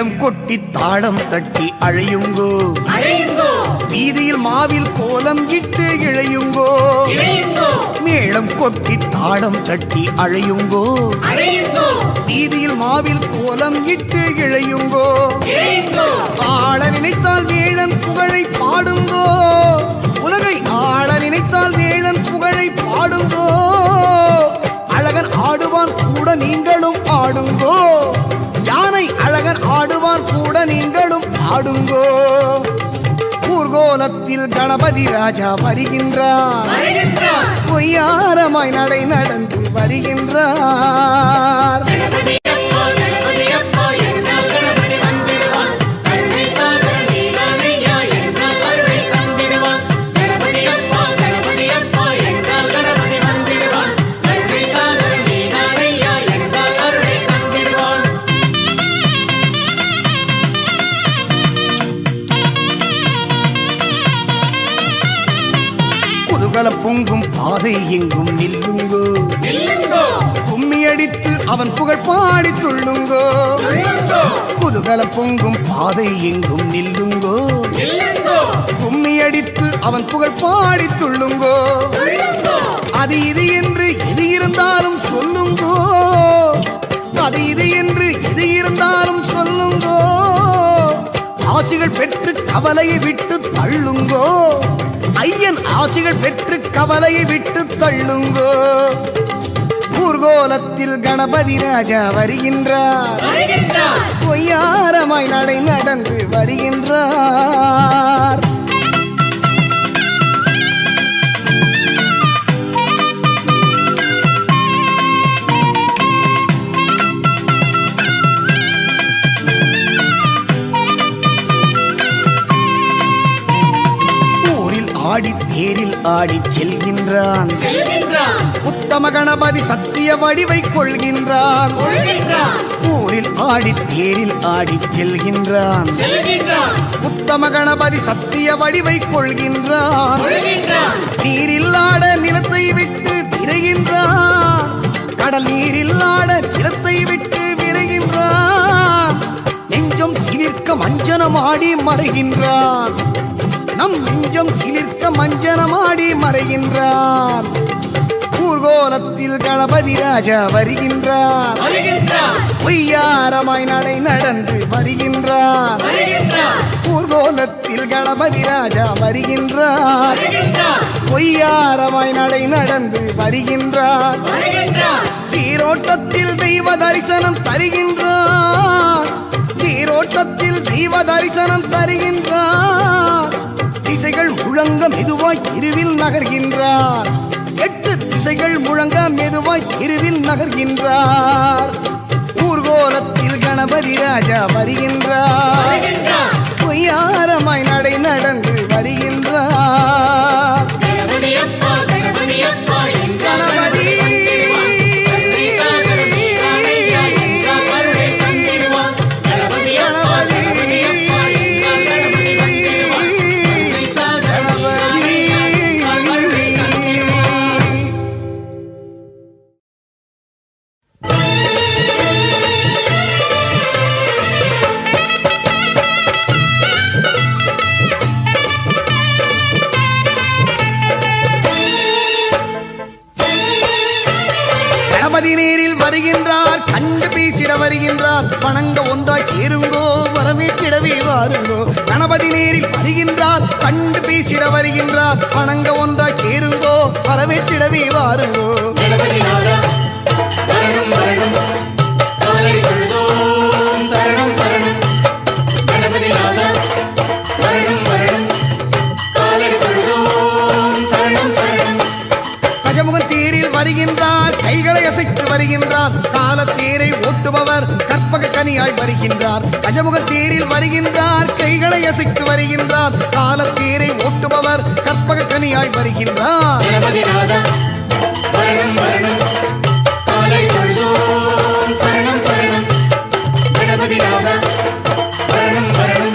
மேளம் கொட்டி தாளம் தட்டி அழையுங்கோ வீதியில் மாவில் கோலம் இட்டு இழையுங்கோ மேளம் கொட்டி தாளம் தட்டி அழையுங்கோ வீதியில் மாவில் கோலம் இட்டு இழையுங்கோ ஆள நினைத்தால் வேளன் புகழை பாடுங்கோ உலகை ஆள நினைத்தால் வேளன் புகழை பாடுங்கோ அழகன் ஆடுவான் கூட நீங்களும் ஆடுங்கோ யானை அழகன் ஆடுவான் கூட நீங்களும் ஆடுங்கோ ஊர்கோலத்தில் கணபதி ராஜா வருகின்றார் பொய்யாரமாய் நடை நடந்து வருகின்றார் பொங்கும் பாதை எங்கும் நில்லுங்கோ கும்மி அடித்து அவன் புகழ் பாடி துள்ளுங்கோ குதூகல பொங்கும் பாதை எங்கும் நில்லுங்கோ கும்மி அடித்து அவன் புகழ் பாடி துள்ளுங்கோ அது இது என்று எது இருந்தாலும் சொல்லுங்கோ அது இது என்று எது இருந்தாலும் சொல்லுங்கோ ஆசிகள் பெற்று கவலையை விட்டு தள்ளுங்கோ ஐயன் ஆசிகள் பெற்று கவலையை விட்டு தள்ளுங்கோ ஊர்கோலத்தில் கணபதி ராஜா வருகின்றார் பொய்யாரமாய் நடை நடந்து வருகின்றார் ஆடி தேரில் ஆடி செல்கின்றான் உத்தம கணபதி சத்திய வடிவை கொள்கின்றான் ஊரில் ஆடி தேரில் ஆடி செல்கின்றான் உத்தம கணபதி சத்திய வடிவை கொள்கின்றான் நீரில் ஆட நிலத்தை விட்டு விரைகின்றான் கடல் நீரில் ஆட நிலத்தை விட்டு விரைகின்றான் நெஞ்சம் சிலிர்க்க மஞ்சனமாடி மறைகின்றான் நம் நெஞ்சம் சிலிர்க்க மஞ்சனமாடி மறைகின்றார் ஊர்கோலத்தில் கணபதி ராஜா வருகின்றார் பொய்யாரமாய் நடை நடந்து வருகின்றார் ஊர்கோலத்தில் கணபதி ராஜா வருகின்றார் பொய்யாரமாய் நடை நடந்து வருகின்றார் நீரோட்டத்தில் தெய்வ தரிசனம் தருகின்றார் நீரோட்டத்தில் தெய்வ தரிசனம் தருகின்றார் திசைகள் முழங்க மெதுவாய் திருவில் நகர்கின்றார் 8 திசைகள் முழங்க மெதுவாய் திருவில் நகர்கின்றார் ஊர்கோலத்தில் கணபதி ராஜா வருகின்றார் பொய்யாரமாய் நடை நடந்து வருகின்றார் கணபதி நேரில் வருகின்றார் கண்டு பேசிட வருகின்றார் வணங்க ஒன்றாய் சேருங்கோ வரவேற்றிடவே வாருங்கோ கணபதி நேரில் வருகின்றார் கண்டு பேசிட வருகின்றார் வணங்க ஒன்றாய் சேருங்கோ வரவேற்றிடவே வாருங்கோ கஜமுகன் தேரில் வருகின்றார் கைகளை அசைத்து வருகின்றார் காலத்தேரை ஓட்டுபவர் கற்பக கனியாய் வருகின்றார் கஜமுக தேரில் வருகின்றார் கைகளை அசைத்து வருகின்றார் காலத்தேரை ஓட்டுபவர் கற்பக கனியாய் வருகின்றார் சரணம் சரணம் கணபதி ராதா சரணம் சரணம்